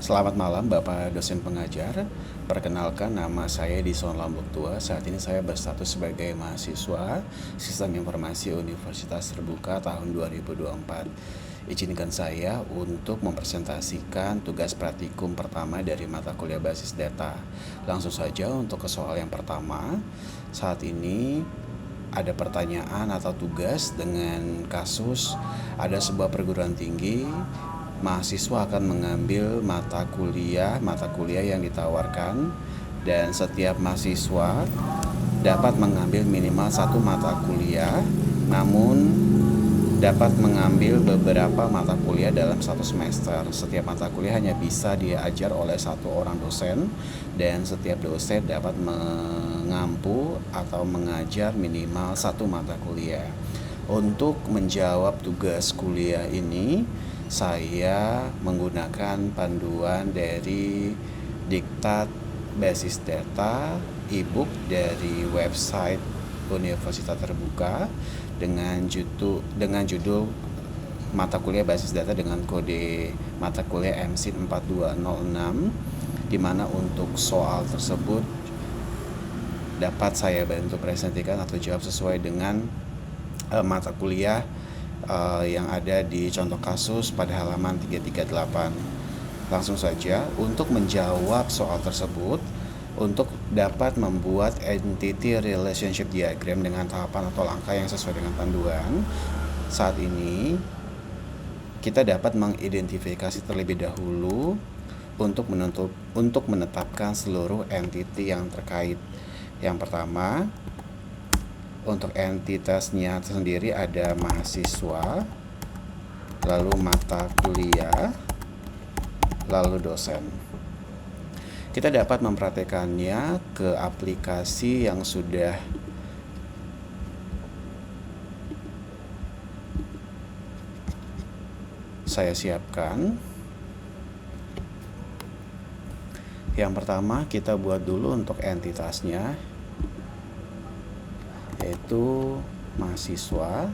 Selamat malam Bapak dosen pengajar. Perkenalkan, nama saya Dison Lombok Tua. Saat ini saya berstatus sebagai mahasiswa Sistem Informasi Universitas Terbuka tahun 2024. Izinkan saya untuk mempresentasikan tugas praktikum pertama dari mata kuliah basis data. Langsung saja untuk ke soal yang pertama. Saat ini ada pertanyaan atau tugas dengan kasus ada sebuah perguruan tinggi, mahasiswa akan mengambil mata kuliah yang ditawarkan, dan setiap mahasiswa dapat mengambil minimal satu mata kuliah, namun dapat mengambil beberapa mata kuliah dalam satu semester. Setiap mata kuliah hanya bisa diajar oleh satu orang dosen, dan setiap dosen dapat mengampu atau mengajar minimal satu mata kuliah. Untuk menjawab tugas kuliah ini, saya menggunakan panduan dari Diktat Basis Data e-book dari website Universitas Terbuka dengan judul mata kuliah basis data dengan kode mata kuliah MC 4206, di mana untuk soal tersebut dapat saya bantu presentasikan atau jawab sesuai dengan mata kuliah yang ada di contoh kasus pada halaman 338. Langsung saja, untuk menjawab soal tersebut, untuk dapat membuat entity relationship diagram dengan tahapan atau langkah yang sesuai dengan panduan, saat ini kita dapat mengidentifikasi terlebih dahulu untuk menetapkan seluruh entity yang terkait. Yang pertama, untuk entitasnya sendiri ada mahasiswa, lalu mata kuliah, lalu dosen. Kita dapat mempraktekannya ke aplikasi yang sudah saya siapkan. Yang pertama, kita buat dulu untuk entitasnya, yaitu mahasiswa,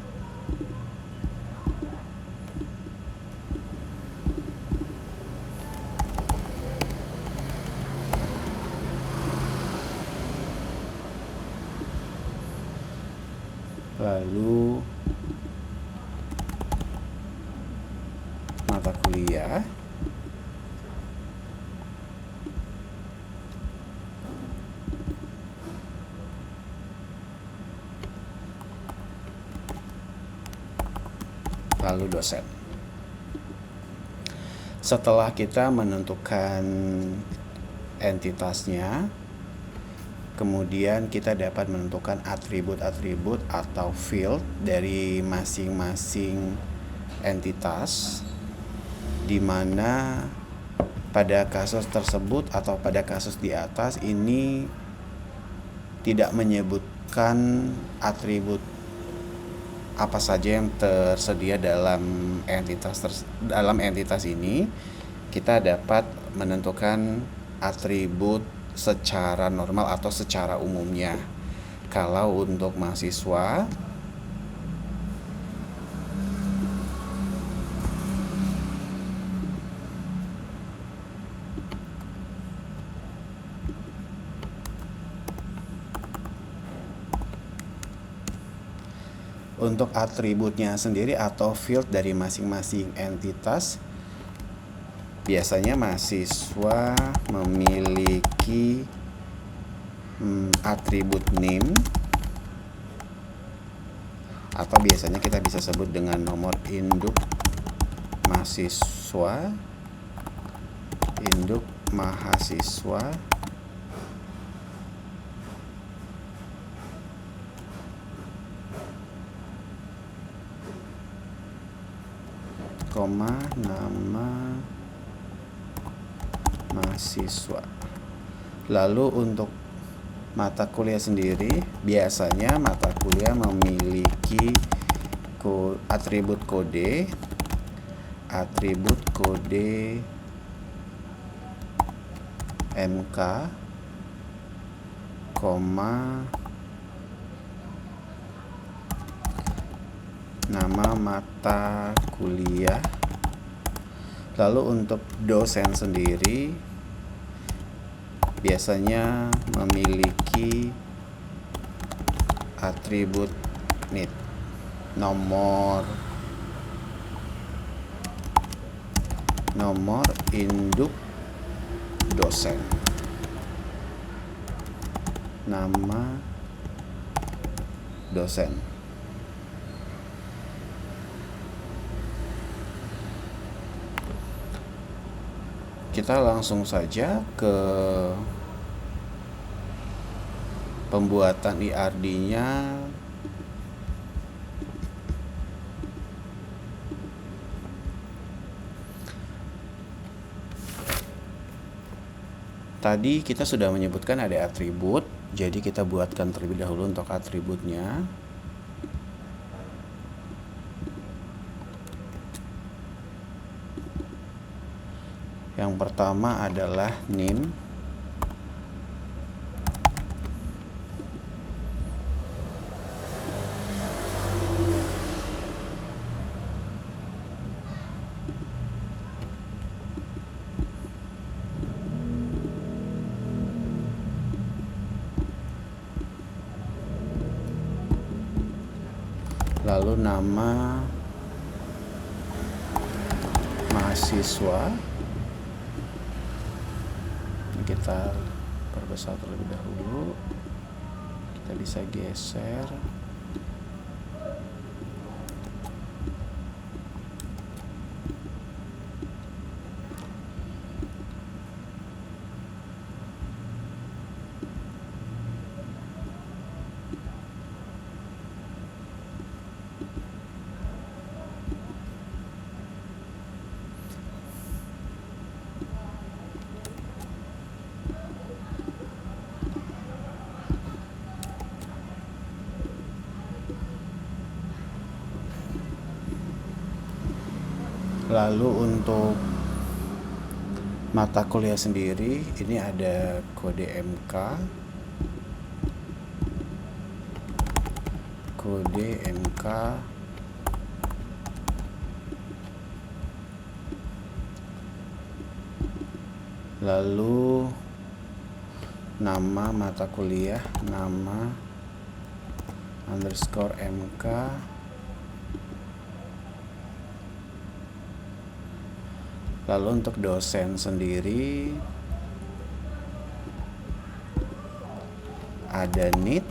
lalu mata kuliah, lalu dosen. Setelah kita menentukan entitasnya, kemudian kita dapat menentukan atribut-atribut atau field dari masing-masing entitas, di mana pada kasus tersebut atau pada kasus di atas ini tidak menyebutkan atribut apa saja yang tersedia dalam entitas ini. Kita dapat menentukan atribut secara normal atau secara umumnya. Kalau untuk mahasiswa, untuk atributnya sendiri atau field dari masing-masing entitas, biasanya mahasiswa memiliki atribut name, atau biasanya kita bisa sebut dengan nomor induk mahasiswa, induk mahasiswa, nama mahasiswa. Lalu untuk mata kuliah sendiri, biasanya mata kuliah memiliki atribut kode MK, nama mata kuliah, Lalu untuk dosen sendiri biasanya memiliki atribut NEED, nomor induk dosen, nama dosen. Kita langsung saja ke pembuatan IRD-nya. Tadi kita sudah menyebutkan ada atribut, jadi kita buatkan terlebih dahulu untuk atributnya. Yang pertama adalah NIM. Lalu nama mahasiswa. Kita perbesar terlebih dahulu, kita bisa geser. Lalu untuk mata kuliah sendiri, ini ada kode MK. Lalu nama mata kuliah, nama underscore MK. Lalu untuk dosen sendiri ada NEED,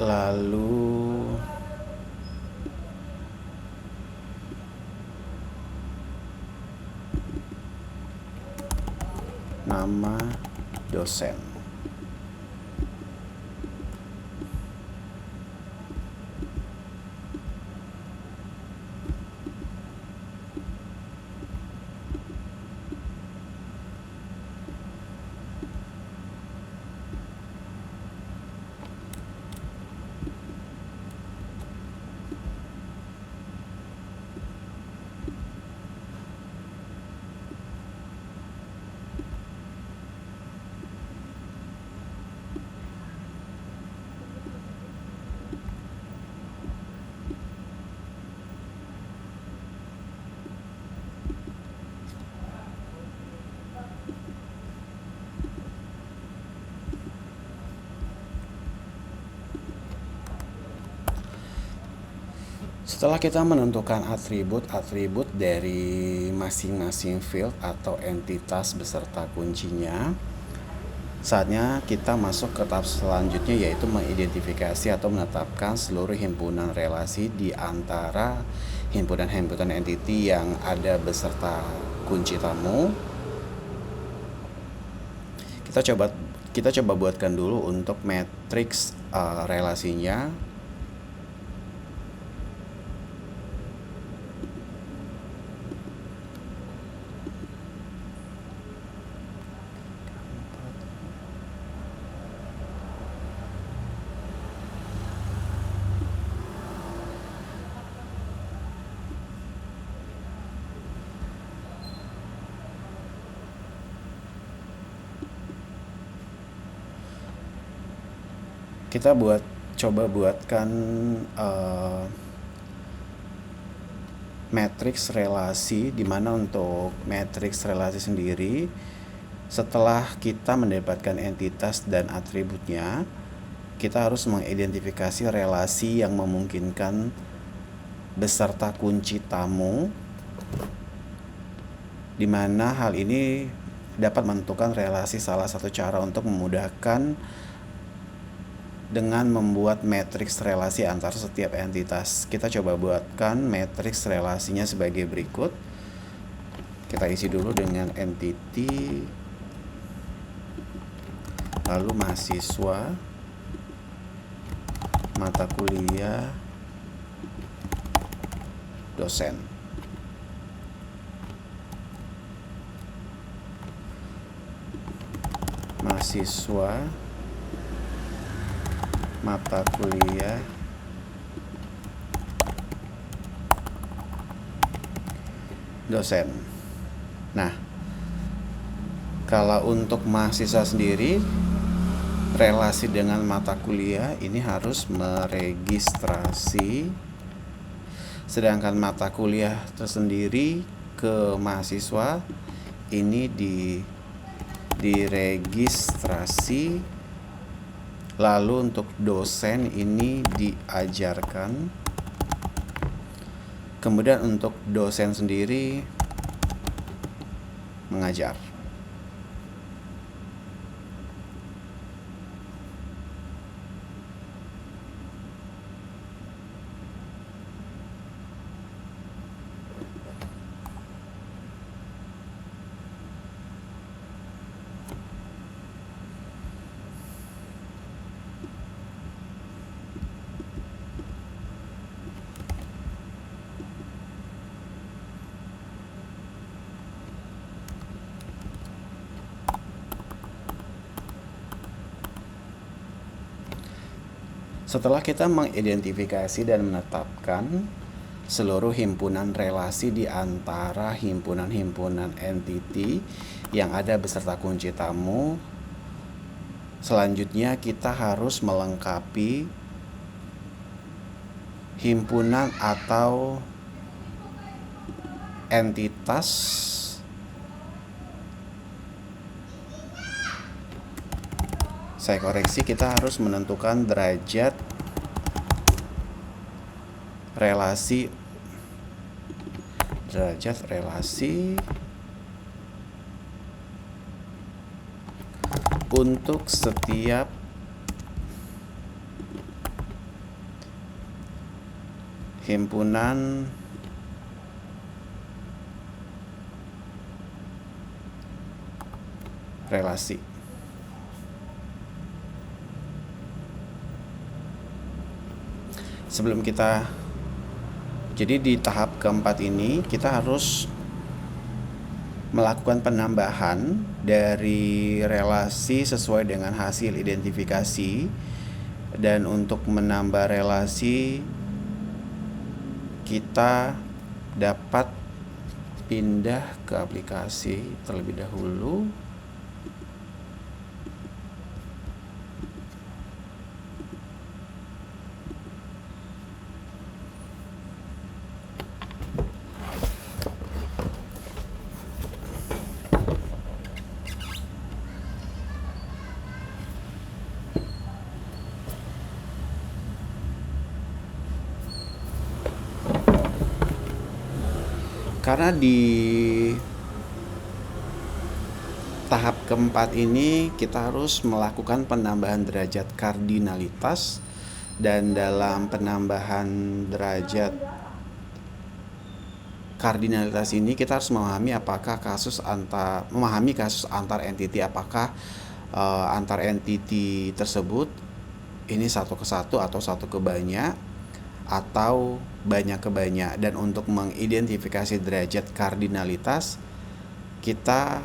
lalu nama dosen. Setelah kita menentukan atribut dari masing-masing field atau entitas beserta kuncinya, saatnya kita masuk ke tahap selanjutnya, yaitu mengidentifikasi atau menetapkan seluruh himpunan relasi di antara himpunan-himpunan entity yang ada beserta kunci tamu. Kita coba buatkan dulu untuk matriks relasinya. kita coba buatkan matriks relasi, di mana untuk matriks relasi sendiri, setelah kita mendapatkan entitas dan atributnya, kita harus mengidentifikasi relasi yang memungkinkan beserta kunci tamu, di mana hal ini dapat menentukan relasi. Salah satu cara untuk memudahkan dengan membuat matriks relasi antar setiap entitas. Kita coba buatkan matriks relasinya sebagai berikut. Kita isi dulu dengan entity, lalu mahasiswa, mata kuliah, dosen. Mahasiswa, mata kuliah, dosen. Nah, kalau untuk mahasiswa sendiri, relasi dengan mata kuliah ini harus meregistrasi, sedangkan mata kuliah tersendiri ke mahasiswa ini diregistrasi, lalu untuk dosen ini diajarkan, kemudian untuk dosen sendiri mengajar. Setelah kita mengidentifikasi dan menetapkan seluruh himpunan relasi di antara himpunan-himpunan entity yang ada beserta kunci tamu, selanjutnya kita harus melengkapi himpunan atau entitas saya koreksi, kita harus menentukan derajat relasi untuk setiap himpunan relasi. Jadi di tahap keempat ini kita harus melakukan penambahan dari relasi sesuai dengan hasil identifikasi, dan untuk menambah relasi kita dapat pindah ke aplikasi terlebih dahulu. Karena di tahap keempat ini kita harus melakukan penambahan derajat kardinalitas, dan dalam penambahan derajat kardinalitas ini kita harus memahami kasus antar entity, apakah antar entity tersebut ini satu ke satu atau satu ke banyak atau banyak ke banyak. Dan untuk mengidentifikasi derajat kardinalitas, kita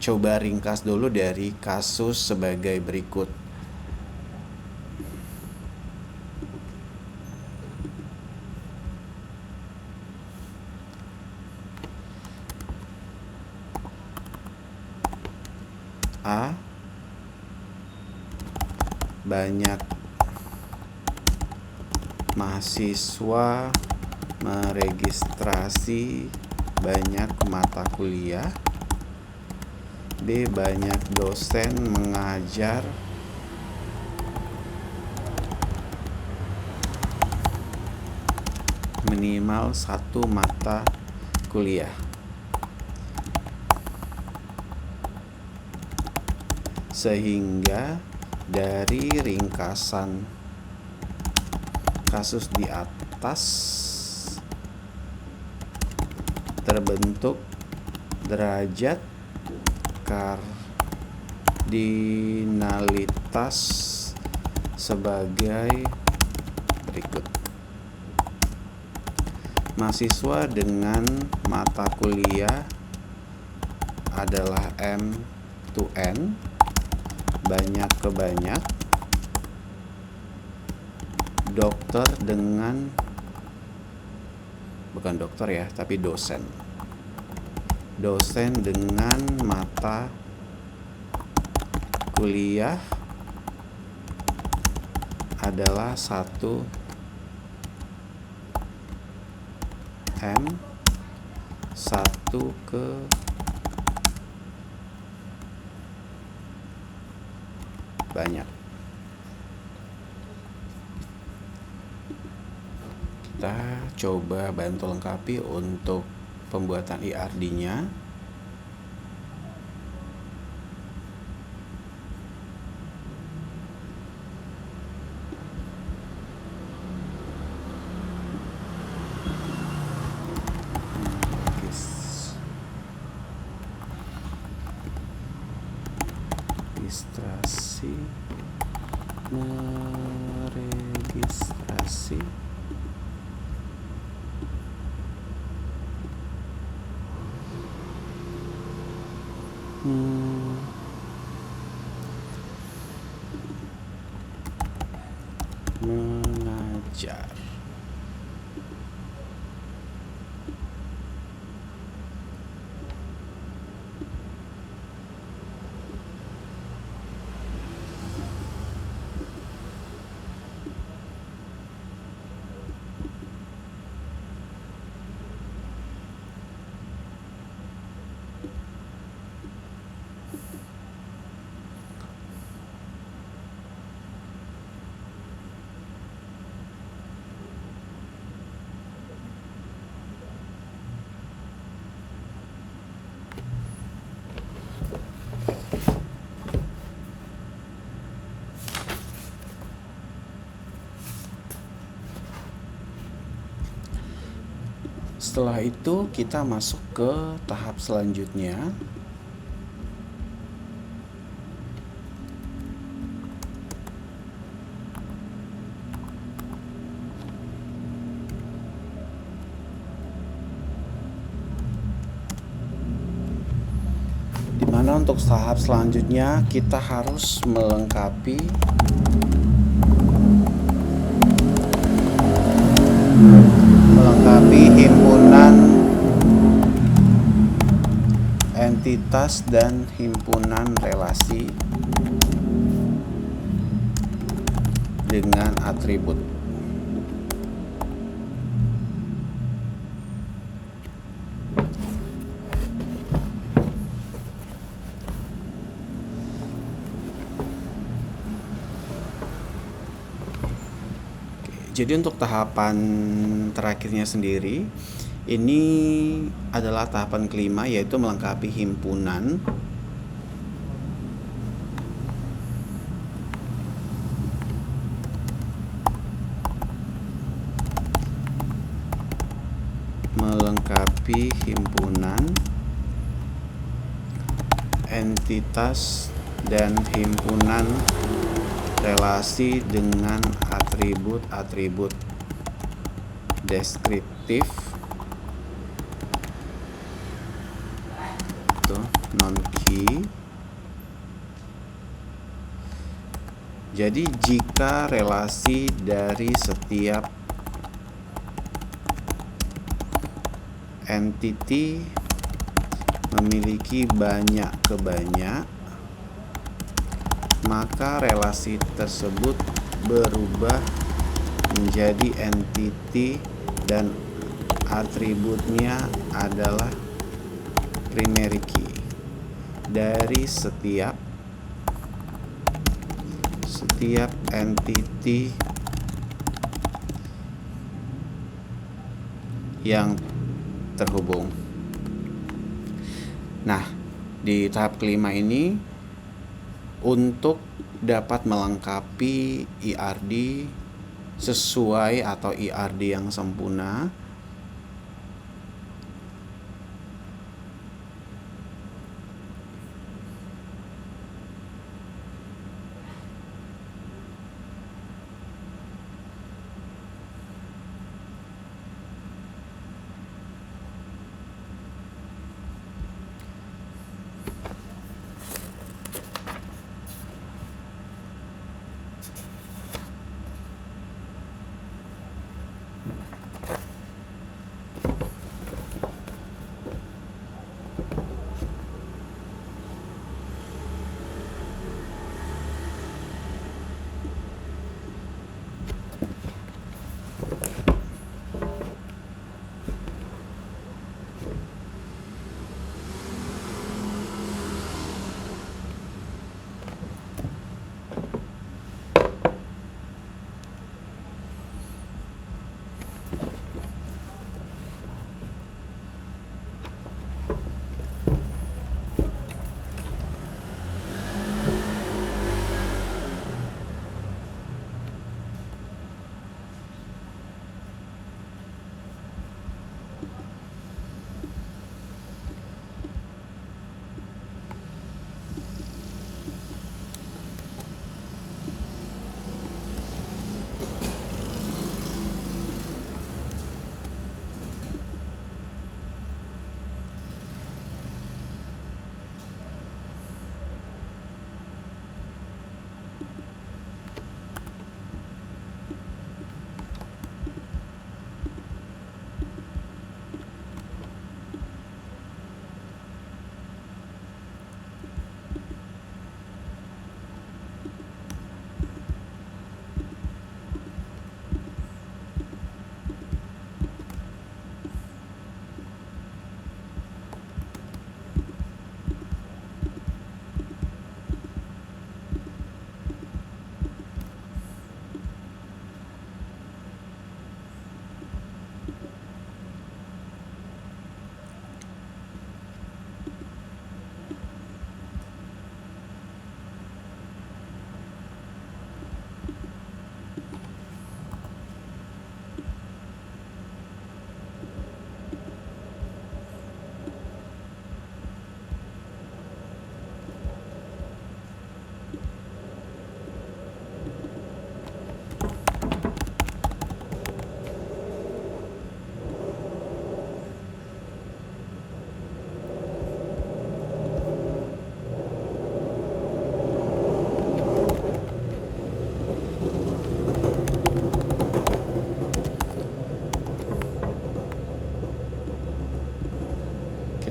coba ringkas dulu dari kasus sebagai berikut. A banyak mahasiswa meregistrasi banyak mata kuliah. B. Banyak dosen mengajar minimal satu mata kuliah. Sehingga dari ringkasan kasus di atas terbentuk derajat kardinalitas sebagai berikut. Mahasiswa dengan mata kuliah adalah M to N, banyak ke banyak. Dokter dengan, bukan dokter ya, tapi dosen. Dosen dengan mata kuliah adalah 1 M, 1 ke banyak. Kita coba bantu lengkapi untuk pembuatan IRD-nya. Meregistrasi mengajar. Setelah itu kita masuk ke tahap selanjutnya. Di mana untuk tahap selanjutnya kita harus melengkapi himpunan entitas dan himpunan relasi dengan atribut. Jadi untuk tahapan terakhirnya sendiri, ini adalah tahapan kelima, yaitu melengkapi himpunan. Melengkapi himpunan, entitas, dan himpunan relasi dengan atribut-atribut deskriptif non-key. Jadi jika relasi dari setiap entity memiliki banyak ke banyak, maka relasi tersebut berubah menjadi entity dan atributnya adalah primary key dari setiap entity yang terhubung. Nah, di tahap kelima ini untuk dapat melengkapi IRD sesuai atau IRD yang sempurna,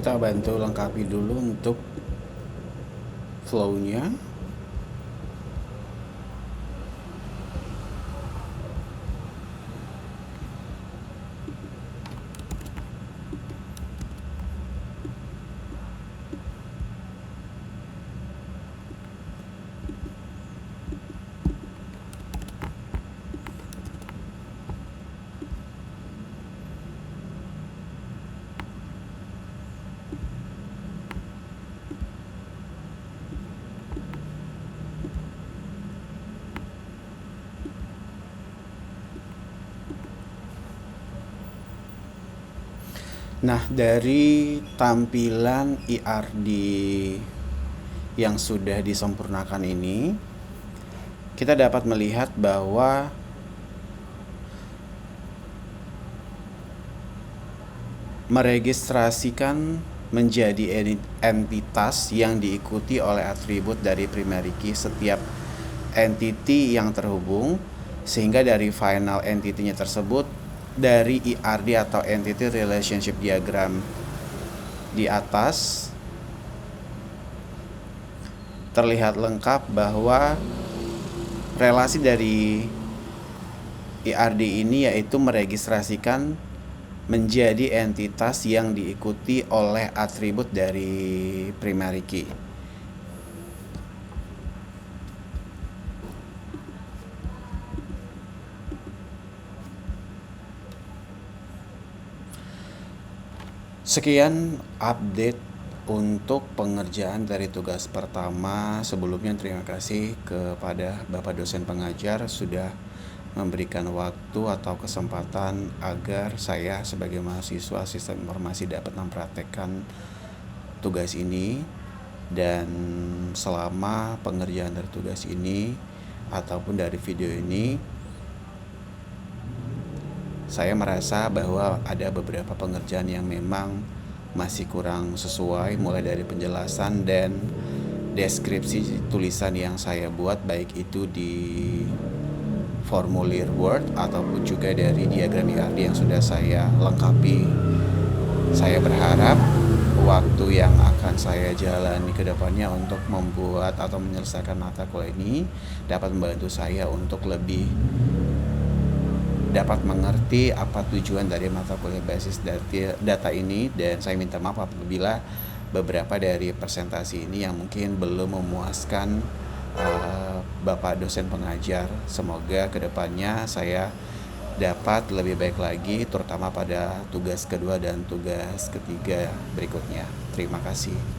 kita bantu lengkapi dulu untuk flow-nya. Nah, dari tampilan IRD yang sudah disempurnakan ini, kita dapat melihat bahwa meregistrasikan menjadi entitas yang diikuti oleh atribut dari primary key setiap entity yang terhubung, sehingga dari final entity-nya tersebut, dari IRD atau Entity Relationship Diagram di atas terlihat lengkap bahwa relasi dari IRD ini yaitu meregistrasikan menjadi entitas yang diikuti oleh atribut dari primary key. Sekian update untuk pengerjaan dari tugas pertama. Sebelumnya terima kasih kepada Bapak dosen pengajar sudah memberikan waktu atau kesempatan agar saya sebagai mahasiswa sistem informasi dapat mempraktekkan tugas ini. Dan selama pengerjaan dari tugas ini ataupun dari video ini, saya merasa bahwa ada beberapa pengerjaan yang memang masih kurang sesuai, mulai dari penjelasan dan deskripsi tulisan yang saya buat, baik itu di formulir Word ataupun juga dari diagram IRD yang sudah saya lengkapi. Saya berharap waktu yang akan saya jalani ke depannya untuk membuat atau menyelesaikan mata kuliah ini dapat membantu saya untuk lebih dapat mengerti apa tujuan dari mata kuliah basis data ini. Dan saya minta maaf apabila beberapa dari presentasi ini yang mungkin belum memuaskan Bapak dosen pengajar. Semoga kedepannya saya dapat lebih baik lagi, terutama pada tugas kedua dan tugas ketiga berikutnya. Terima kasih.